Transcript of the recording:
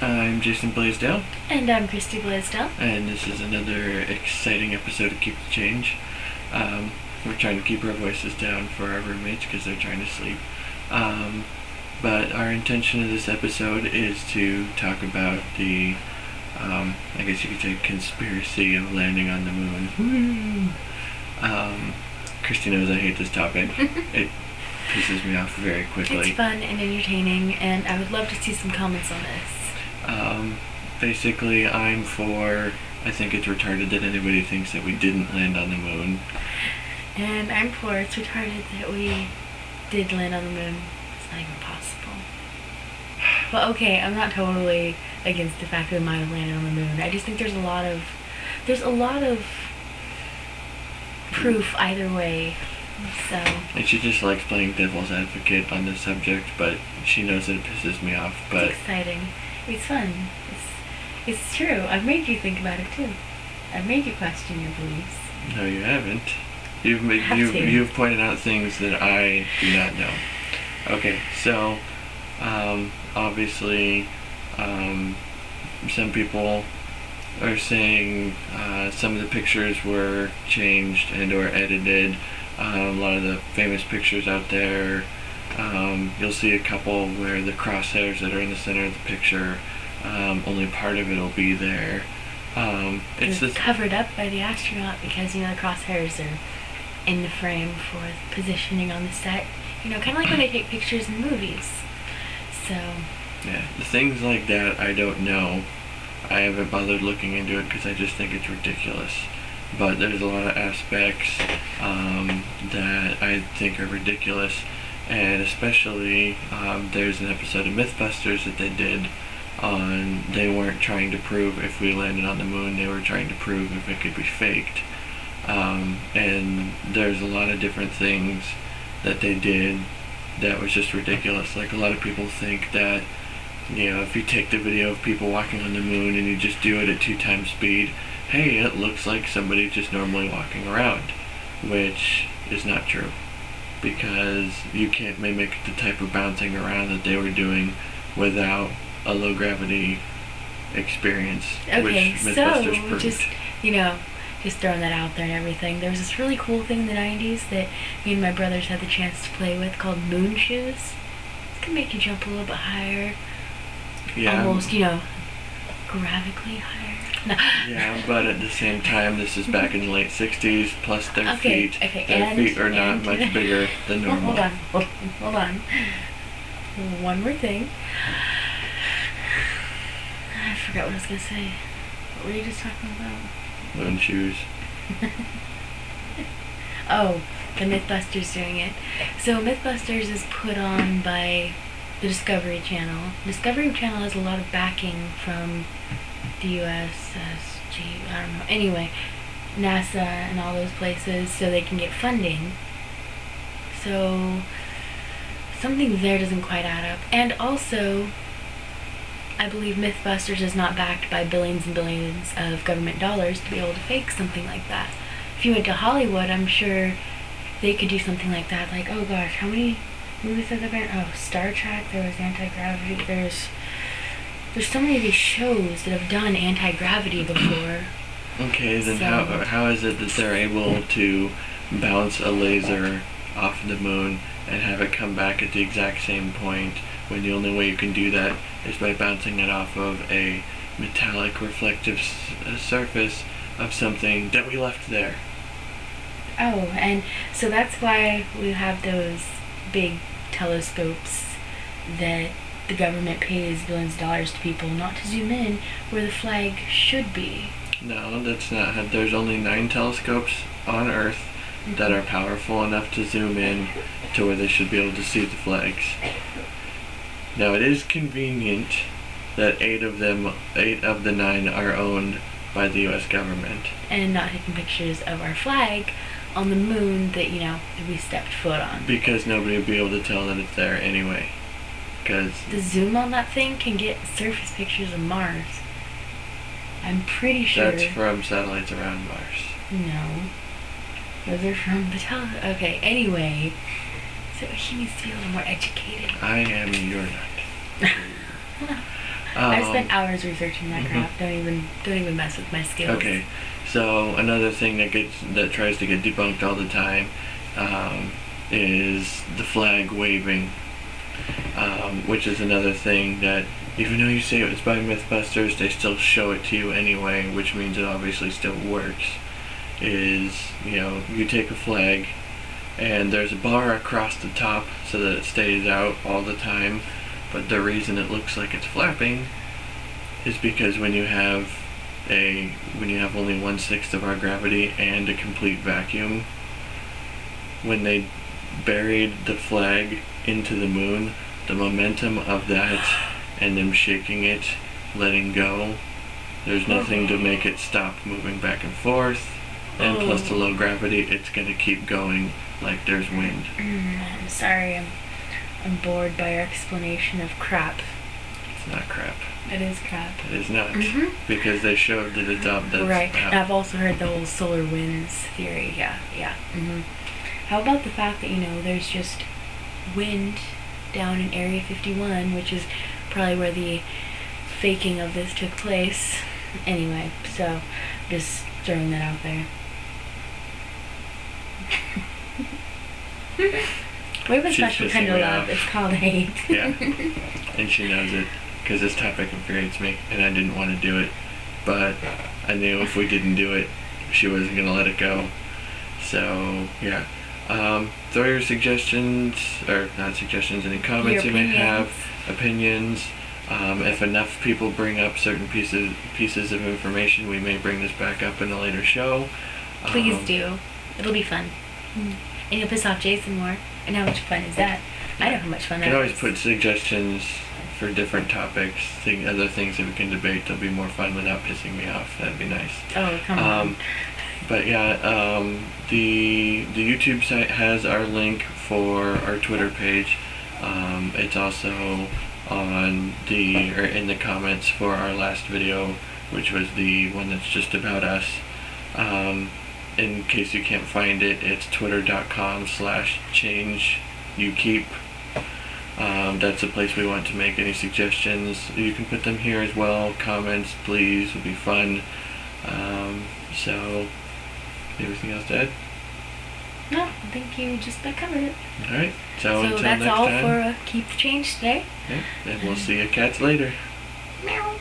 I'm Jason Blaisdell, And I'm Christy Blaisdell. and this is another exciting episode of Keep the Change. We're trying to keep our voices down for our roommates because they're trying to sleep. But our intention of this episode is to talk about the, I guess you could say, conspiracy of landing on the moon. Christy knows I hate this topic. It pisses me off very quickly. It's fun and entertaining, and I would love to see some comments on this. Basically, I'm for, I think it's retarded that anybody thinks that we didn't land on the moon. And I'm for it's retarded that we did land on the moon. It's not even possible. Well, okay, I'm not totally against the fact that we might have landed on the moon. I just think there's a lot of proof either way. So. And she just likes playing devil's advocate on this subject, but she knows that it pisses me off. But it's exciting. It's fun. It's true. I've made you think about it too. I've made you question your beliefs. No, you haven't. You've pointed out things that I do not know. Okay, so obviously some people are saying some of the pictures were changed and or edited. A lot of the famous pictures out there, you'll see a couple where the crosshairs that are in the center of the picture, only part of it will be there. It's covered up by the astronaut because, the crosshairs are in the frame for positioning on the set. Kind of like when they take pictures in movies. So. Yeah, things like that I don't know. I haven't bothered looking into it because I just think it's ridiculous. But there's a lot of aspects that I think are ridiculous, and especially there's an episode of Mythbusters that they did on, they weren't trying to prove if we landed on the moon, they were trying to prove if it could be faked. And there's a lot of different things that they did that was just ridiculous. Like, a lot of people think that, if you take the video of people walking on the moon and you just do it at 2 times speed, hey, it looks like somebody just normally walking around, which is not true, because you can't mimic the type of bouncing around that they were doing without a low gravity experience, Okay, which Mythbusters proved. just throwing that out there and everything. There was this really cool thing in the 90s that me and my brothers had the chance to play with called moon shoes. It's gonna make you jump a little bit higher. Yeah. Almost, gravically higher. No. Yeah, but at the same time, this is back in the late 60s, plus their Okay, feet. okay, Their and- feet are not and- much bigger than normal. Hold on. One more thing. I forgot what I was gonna say. What were you just talking about? Moon shoes. Oh, the Mythbusters doing it. So Mythbusters is put on by the Discovery Channel. Discovery Channel has a lot of backing from the USSG, I don't know. Anyway, NASA and all those places, so they can get funding. So something there doesn't quite add up. And also, I believe Mythbusters is not backed by billions and billions of government dollars to be able to fake something like that. If you went to Hollywood, I'm sure they could do something like that. Like, oh gosh, how many movies have there been? Oh, Star Trek, there was Anti-Gravity, there's so many of these shows that have done anti-gravity before. Okay, then So- how is it that they're able to bounce a laser off the moon and have it come back at the exact same point, when the only way you can do that is by bouncing it off of a metallic reflective surface of something that we left there? Oh, and so that's why we have those big telescopes that the government pays billions of dollars to people not to zoom in where the flag should be. No, that's not how. There's only 9 telescopes on Earth that are powerful enough to zoom in to where they should be able to see the flags. Now, it is convenient that 8 of the 9 are owned by the U.S. government. And not taking pictures of our flag on the moon that, that we stepped foot on. Because nobody will be able to tell that it's there anyway. Because The zoom on that thing can get surface pictures of Mars. I'm pretty sure. that's from satellites around Mars. No. Those are from the Okay, anyway. So he needs to be a little more educated. I am, you're not. I've spent hours researching that crap. Don't even mess with my skills. Okay, so another thing that tries to get debunked all the time is the flag waving, which is another thing that even though you say it was by MythBusters, they still show it to you anyway, which means it obviously still works. Is, you take a flag and there's a bar across the top so that it stays out all the time, but the reason it looks like it's flapping is because when you have only 1/6 of our gravity and a complete vacuum, when they buried the flag into the moon, the momentum of that and them shaking it, letting go, there's nothing to make it stop moving back and forth, and plus the low gravity, it's going to keep going like there's wind. I'm sorry, I'm bored by your explanation of crap. It's not crap. It is crap. It is not, because they showed that it's up. Right. And I've also heard the whole solar winds theory. Yeah. How about the fact that there's just wind down in Area 51, which is probably where the faking of this took place. Anyway, so just throwing that out there. We have a special kind of love. It's called hate. Yeah, and she knows it, because this topic infuriates me, and I didn't want to do it, but I knew if we didn't do it, she wasn't going to let it go. So, yeah. Throw your suggestions, or not suggestions, any comments you may have, opinions. If enough people bring up certain pieces of information, we may bring this back up in a later show. Please do. It'll be fun. And you'll piss off Jason more. And how much fun is that? I know how much fun that is. You can always put suggestions for different topics, other things that we can debate that'll be more fun without pissing me off. That'd be nice. Oh, come on. But yeah, the YouTube site has our link for our Twitter page. It's also in the comments for our last video, which was the one that's just about us. In case you can't find it, it's twitter.com/changeyoukeep. That's the place we want to make any suggestions. You can put them here as well. Comments, please, would be fun. So, anything else to add? No, I think you just covered it. Alright, so until that's next all time. for Keep the Change today. Yeah, and we'll see you cats later. Meow.